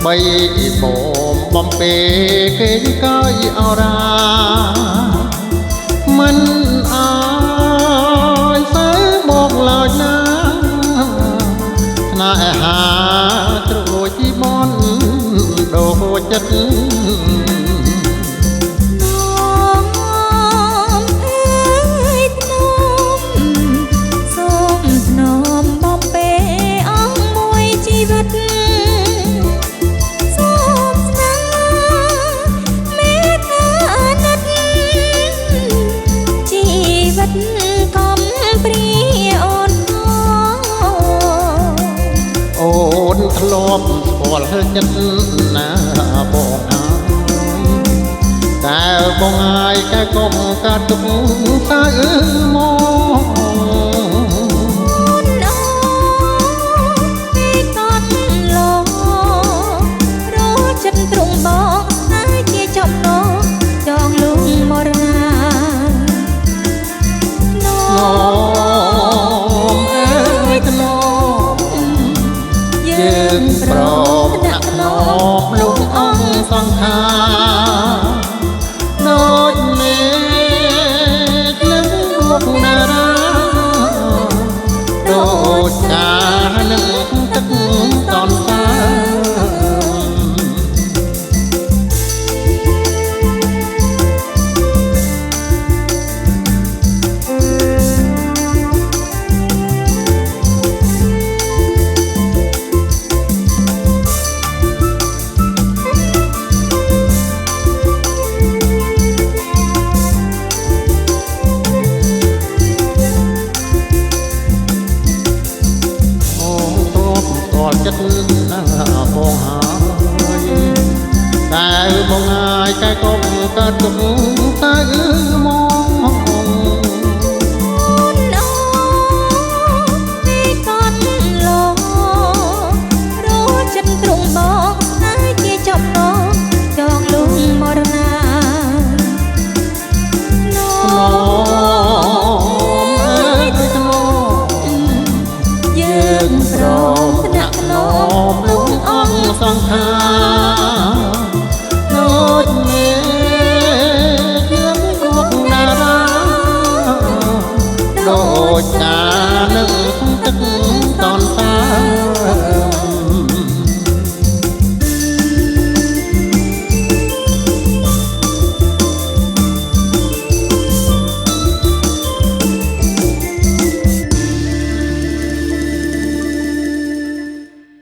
បីបូមបំពេគេកើយអរាមិនអើយសើមកឡើយណាស្នេហាត្រួយជីបនដូចចិត្តធ្លាប់ស្គាល់ចិត្តណាបងហើយតែបងហើយកែកុំកាត់ទុកសើមកចិត្តទ្រង់បងហើយជាចំណងចងលុងមរណាយើងប្រមដាក់ភ្នំលុំអង្គសង្ខាដូចមេឃលឹងមុខនារាដូចការនឹងទឹកតនសាចិត្តណាបងហើយតែបងហើយកែកុំកាត់ទុកតើមក